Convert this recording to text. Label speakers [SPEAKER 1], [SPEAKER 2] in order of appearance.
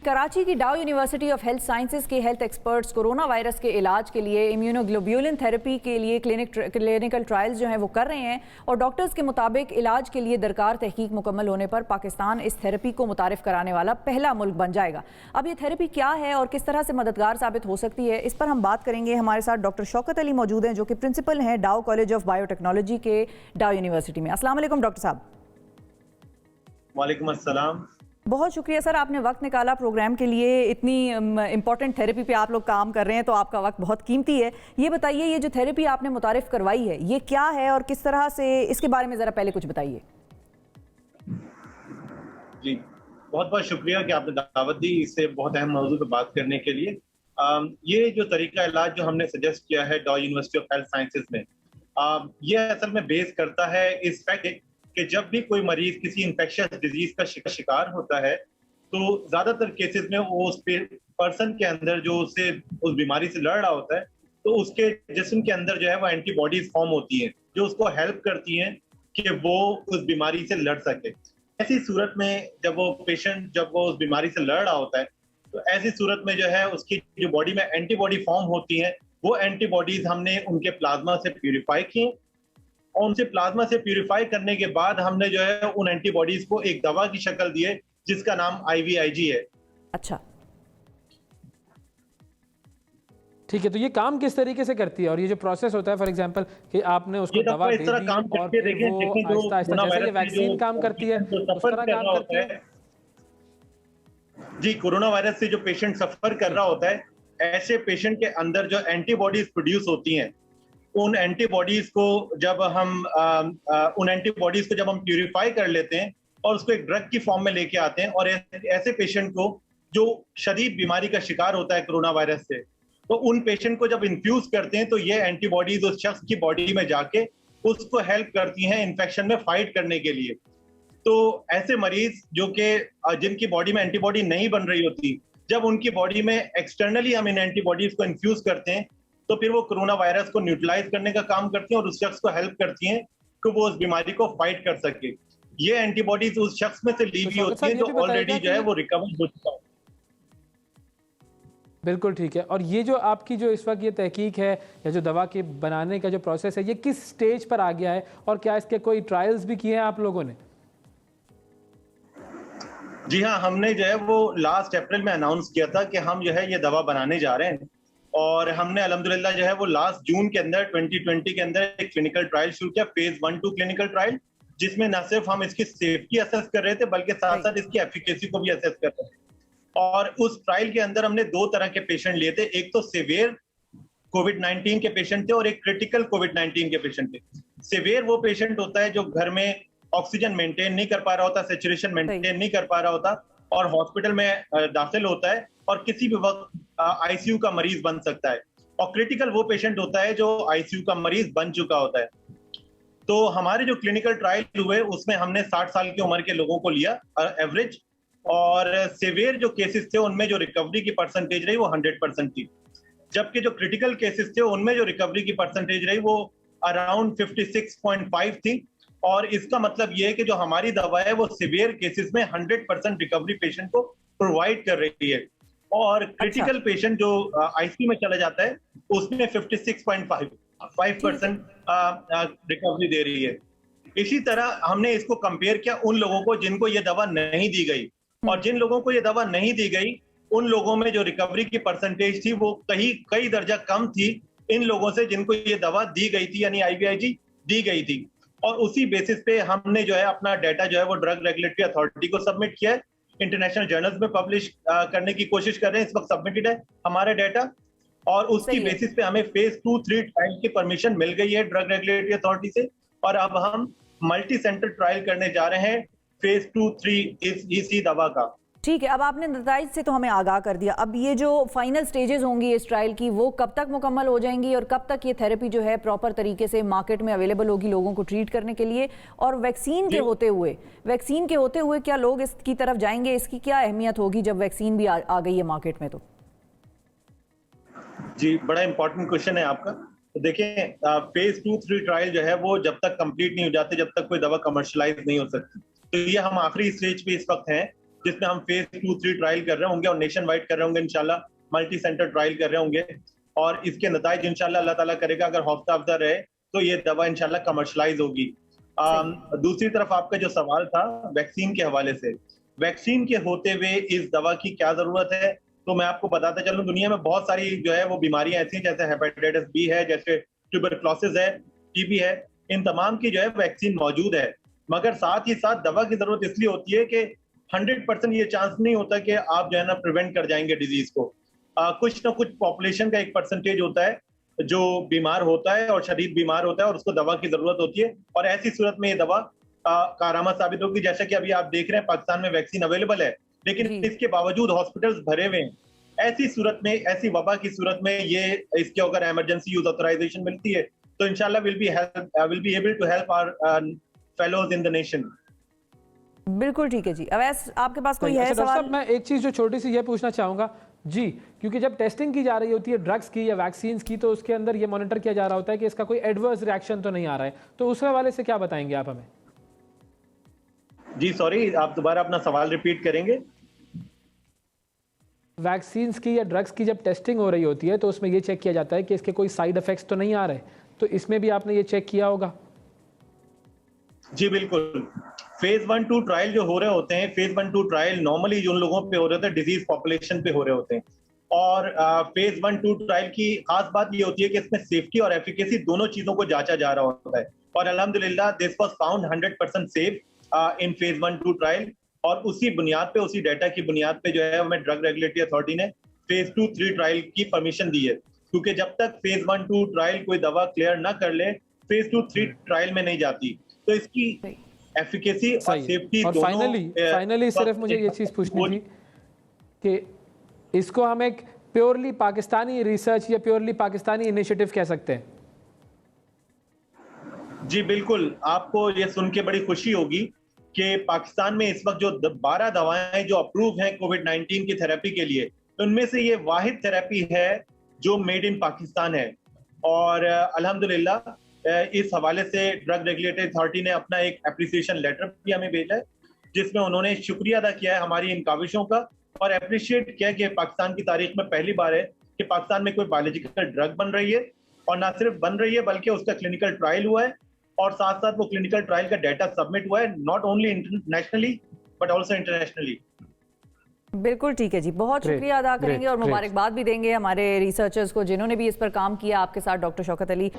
[SPEAKER 1] कराची की डाउ university of health sciences के हेल्थ एक्सपर्ट्स कोरोना वायरस के इलाज के लिए इम्यूनोग्लोब्यूलिन थेरेपी के लिए क्लिनिकल ट्रायल्स जो हैं वो कर रहे हैं और डॉक्टर्स के मुताबिक इलाज के लिए दरकार तहकीक मुकम्मल होने पर पाकिस्तान इस थेरेपी को मुतारिफ कराने वाला पहला मुल्क बन जाएगा। अब ये थेरेपी क्या है और किस तरह से मददगार साबित हो सकती है, इस पर हम बात करेंगे। हमारे साथ डॉक्टर शौकत अली मौजूद हैं जो कि प्रिंसिपल हैं डाउ कॉलेज ऑफ बायोटेक्नोलॉजी के डाउ यूनिवर्सिटी में। अस्सलाम वालेकुम डॉक्टर साहब।
[SPEAKER 2] वालेकुम अस्सलाम।
[SPEAKER 1] बहुत शुक्रिया सर, आपने वक्त निकाला प्रोग्राम के लिए। इतनी इंपॉर्टेंट थेरेपी पे आप लोग काम कर रहे हैं तो आपका वक्त बहुत कीमती है। ये बताइए, ये जो थेरेपी आपने मुतारिफ करवाई है ये क्या है और किस तरह से, इसके बारे में ज़रा पहले कुछ बताइए।
[SPEAKER 2] जी बहुत बहुत शुक्रिया कि आपने दावत दी इससे बहुत अहम मौजू पर बात करने के लिए। ये जो तरीका इलाज जो हमने सजेस्ट किया है डाउ यूनिवर्सिटी ऑफ हेल्थ साइंसेज में, ये असल में बेस करता है इस फैक्ट कि जब भी कोई मरीज किसी इंफेक्शियस डिजीज का शिकार होता है तो ज्यादातर केसेस में वो उस पर्सन के अंदर जो उससे उस बीमारी से लड़ रहा होता है तो उसके जिस्म के अंदर जो है वो एंटीबॉडीज फॉर्म होती हैं जो उसको हेल्प करती हैं कि वो उस बीमारी से लड़ सके। ऐसी सूरत में जब वो उस बीमारी से लड़ रहा होता है तो ऐसी सूरत में जो है उसकी जो बॉडी में एंटीबॉडी फॉर्म होती हैं वो एंटीबॉडीज हमने उनके प्लाज्मा से प्यूरिफाई किए और उनसे प्लाज्मा से प्यूरिफाई करने के बाद हमने जो है उन एंटीबॉडीज को एक दवा की शक्ल दी है जिसका नाम IVIG है।
[SPEAKER 1] अच्छा,
[SPEAKER 3] ठीक है, तो ये काम किस तरीके से करती है और ये जो प्रोसेस होता है फॉर एग्जांपल कि आपने उसको दवा दे दी और फिर वो आहिस्ता आहिस्ता जैसे ये वैक्सीन काम करती है उस तरह काम करती है?
[SPEAKER 2] जी, कोरोना वायरस से जो पेशेंट सफर कर रहा होता है ऐसे पेशेंट के अंदर जो एंटीबॉडीज प्रोड्यूस होती हैं उन एंटीबॉडीज को जब हम प्यूरिफाई कर लेते हैं और उसको एक ड्रग की फॉर्म में लेके आते हैं और ऐसे पेशेंट को जो शदीद बीमारी का शिकार होता है कोरोना वायरस से तो उन पेशेंट को जब इन्फ्यूज करते हैं तो ये एंटीबॉडीज उस शख्स की बॉडी में जाके उसको हेल्प करती हैं इन्फेक्शन में फाइट करने के लिए। तो ऐसे मरीज जो कि जिनकी बॉडी में एंटीबॉडी नहीं बन रही होती, जब उनकी बॉडी में एक्सटर्नली हम इन एंटीबॉडीज को इन्फ्यूज करते हैं तो फिर वो कोरोना वायरस को न्यूट्रलाइज करने का काम करती हैं और उस शख्स को हेल्प करती हैं कि वो उस बीमारी को फाइट कर सके। ये एंटीबॉडीज उस शख्स में से ली हुई होती है जो ऑलरेडी जो है वो रिकवर हो चुका है।
[SPEAKER 3] बिल्कुल ठीक है। और ये जो आपकी जो इस वक्त ये तहकीक है या जो दवा के बनाने का जो प्रोसेस है ये किस स्टेज पर आ गया है और क्या इसके कोई ट्रायल्स भी किए हैं आप लोगों ने?
[SPEAKER 2] जी हाँ, हमने जो है वो लास्ट अप्रैल में अनाउंस किया था कि हम जो है ये दवा बनाने जा रहे हैं और हमने अल्हम्दुलिल्लाह जो है वो लास्ट जून के अंदर 2020 के अंदर एक क्लिनिकल ट्रायल शुरू किया, फेज 1-2 क्लिनिकल ट्रायल, जिसमें न सिर्फ हम इसकी सेफ्टी असेस कर रहे थे बल्कि साथ साथ इसकी एफिकेसी को भी असेस कर रहे थे। और उस ट्रायल के अंदर हमने 2 तरह के पेशेंट लिए थे, एक तो सिवियर कोविड-19 के पेशेंट थे और एक क्रिटिकल कोविड-19 के पेशेंट थे। सिवियर वो पेशेंट होता है जो घर में ऑक्सीजन मेंटेन नहीं कर पा रहा होता, सैचुरेशन मेंटेन नहीं कर पा रहा होता और हॉस्पिटल में दाखिल होता है और किसी भी वक्त आईसीयू का मरीज बन सकता है। और क्रिटिकल वो पेशेंट होता है जो आईसीयू का मरीज बन चुका होता है। तो हमारे जो क्लिनिकल ट्रायल हुए उसमें हमने 60 साल की उम्र के लोगों को लिया एवरेज, और सिवियर जो केसेस थे उनमें जो रिकवरी की परसेंटेज रही वो 100% थी, जबकि जो क्रिटिकल केसेस थे उनमें जो रिकवरी की परसेंटेज रही वो अराउंड 56.5 थी। और इसका मतलब ये है कि जो हमारी दवा है वो सिवियर केसेस में 100% रिकवरी पेशेंट को प्रोवाइड कर रही है और क्रिटिकल पेशेंट जो आईसीयू में चला जाता है उसमें 56.5% रिकवरी दे रही है। इसी तरह हमने इसको कंपेयर किया उन लोगों को जिनको ये दवा नहीं दी गई और जिन लोगों को ये दवा नहीं दी गई उन लोगों में जो रिकवरी की परसेंटेज थी वो कई दर्जा कम थी इन लोगों से जिनको ये दवा दी गई थी, यानी IVIG दी गई थी। और उसी बेसिस पे हमने जो है अपना डाटा जो है वो ड्रग रेगुलेटरी अथॉरिटी को सबमिट किया है, इंटरनेशनल जर्नल्स में पब्लिश करने की कोशिश कर रहे हैं, इस वक्त सबमिटेड है हमारा डाटा और उसकी बेसिस पे हमें फेज 2-3 ट्रायल की परमिशन मिल गई है ड्रग रेगुलेटरी अथॉरिटी से और अब हम मल्टी सेंटर ट्रायल करने जा रहे हैं फेज 2-3 इसी दवा का।
[SPEAKER 1] ठीक है, अब आपने नताइज से तो हमें आगाह कर दिया। अब ये जो फाइनल स्टेजेस होंगी इस ट्रायल की वो कब तक मुकम्मल हो जाएंगी और कब तक ये थेरेपी जो है प्रॉपर तरीके से मार्केट में अवेलेबल होगी लोगों को ट्रीट करने के लिए? और वैक्सीन के होते हुए क्या लोग इसकी तरफ जाएंगे? इसकी क्या अहमियत होगी जब वैक्सीन भी आ गई है मार्केट में? तो
[SPEAKER 2] जी, बड़ा इंपॉर्टेंट क्वेश्चन है आपका। तो देखिए, फेज 2-3 ट्रायल जो है वो जब तक कंप्लीट नहीं हो जाते, जब तक कोई दवा कमर्शलाइज नहीं हो सकती, तो ये हम आखिरी स्टेज पे इस वक्त हैं जिसमें हम फेज 2-3 ट्रायल कर रहे होंगे और नेशन वाइड कर रहे होंगे इंशाल्लाह, मल्टी सेंटर ट्रायल कर रहे होंगे और इसके नताइज इंशाल्लाह अल्लाह ताला करेगा, अगर हौसला अफजा रहे तो ये दवा इंशाल्लाह कमर्शलाइज होगी। दूसरी तरफ आपका जो सवाल था वैक्सीन के हवाले से, वैक्सीन के होते हुए इस दवा की क्या जरूरत है, तो मैं आपको बताता चलूं, दुनिया में बहुत सारी जो है वो बीमारियां ऐसी हैं, जैसे हेपेटाइटिस बी है, जैसे ट्यूबरक्लोसिस है, टीबी है, इन तमाम की जो है वैक्सीन मौजूद है, मगर साथ ही साथ दवा की जरूरत इसलिए होती है कि 100% ये चांस नहीं होता कि आप जो है ना प्रिवेंट कर जाएंगे डिजीज को। कुछ ना कुछ पॉपुलेशन का एक परसेंटेज होता है जो बीमार होता है और शदीद बीमार होता है और उसको दवा की जरूरत होती है, और ऐसी सूरत में ये दवा कारआमद साबित होगी। जैसा कि अभी आप देख रहे हैं पाकिस्तान में वैक्सीन अवेलेबल है, लेकिन इसके बावजूद हॉस्पिटल्स भरे हुए हैं। ऐसी सूरत में, ऐसी वबा की सूरत में ये इसके अगर इमरजेंसी यूज ऑथराइजेशन मिलती है तो इंशाल्लाह will be able to help our fellows in the nation.
[SPEAKER 1] बिल्कुल ठीक है जी। अवैस, आपके पास कोई है सवाल?
[SPEAKER 3] मैं एक चीज जो छोटी सी ये पूछना चाहूंगा जी, क्योंकि जब टेस्टिंग की जा रही होती है ड्रग्स की या वैक्सीन की, तो उसके अंदर ये मॉनिटर किया जा रहा होता है कि इसका कोई एडवर्स रिएक्शन तो नहीं आ रहा है, तो उस हवाले से क्या बताएंगे आप हमें?
[SPEAKER 2] जी सॉरी, आप दोबारा अपना सवाल रिपीट करेंगे?
[SPEAKER 3] वैक्सीन की या ड्रग्स की जब टेस्टिंग हो रही होती है तो उसमें ये चेक किया जाता है कि इसके कोई साइड इफेक्ट्स तो नहीं आ रहे, तो इसमें भी आपने ये चेक किया होगा?
[SPEAKER 2] जी बिल्कुल। फेज 1-2 ट्रायल जो हो रहे होते हैं, फेज 1-2 ट्रायल नॉर्मली जो लोगों पे हो रहे होते हैं डिजीज पॉपुलेशन पे हो रहे होते हैं, और फेज 1-2 ट्रायल की खास बात ये होती है कि इसमें सेफ्टी और एफिकेसी दोनों चीजों को जांचा जा रहा होता है, और अल्हम्दुलिल्लाह this was found 100% safe in phase 1-2 trial, और उसी बुनियाद पे, उसी डाटा की बुनियाद पे जो है हमें ड्रग रेगुलेटरी अथॉरिटी ने फेज 2-3 ट्रायल की परमिशन दी है, क्योंकि जब तक फेज 1-2 ट्रायल कोई दवा क्लियर ना कर ले फेज 2-3 ट्रायल में नहीं जाती, तो इसकी एफिकेसी और सेफ्टी
[SPEAKER 3] और फाइनली सिर्फ मुझे ये चीज पूछनी थी कि इसको हम एक प्योरली पाकिस्तानी रिसर्च या प्योरली पाकिस्तानी इनिशिएटिव कह सकते हैं?
[SPEAKER 2] जी बिल्कुल, आपको ये सुन के बड़ी खुशी होगी कि पाकिस्तान में इस वक्त जो 12 दवाएं जो अप्रूव हैं कोविड-19 की थेरेपी के लिए, उनमें से ये वाहिद थेरेपी है जो मेड इन पाकिस्तान है, और अल्हम्दुलिल्लाह इस हवाले से ड्रग रेगुलेटरी अथॉरिटी ने अपना एक एप्रिसिएशन लेटर भी हमें भेजा है, जिसमें उन्होंने शुक्रिया अदा किया है हमारी इन काविशों का, और अप्रिशिएट किया कि पाकिस्तान की तारीख में पहली बार है कि पाकिस्तान में कोई बायोलॉजिकल ड्रग बन रही है, और ना सिर्फ बन रही है बल्कि उसका क्लिनिकल ट्रायल हुआ है, और साथ साथ वो क्लिनिकल ट्रायल का डाटा सबमिट हुआ है, not only nationally but also internationally.
[SPEAKER 1] बिल्कुल ठीक है जी, बहुत शुक्रिया अदा करेंगे और मुबारकबाद भी देंगे हमारे रिसर्चर्स को जिन्होंने भी इस पर काम किया आपके साथ, डॉक्टर शौकत अली।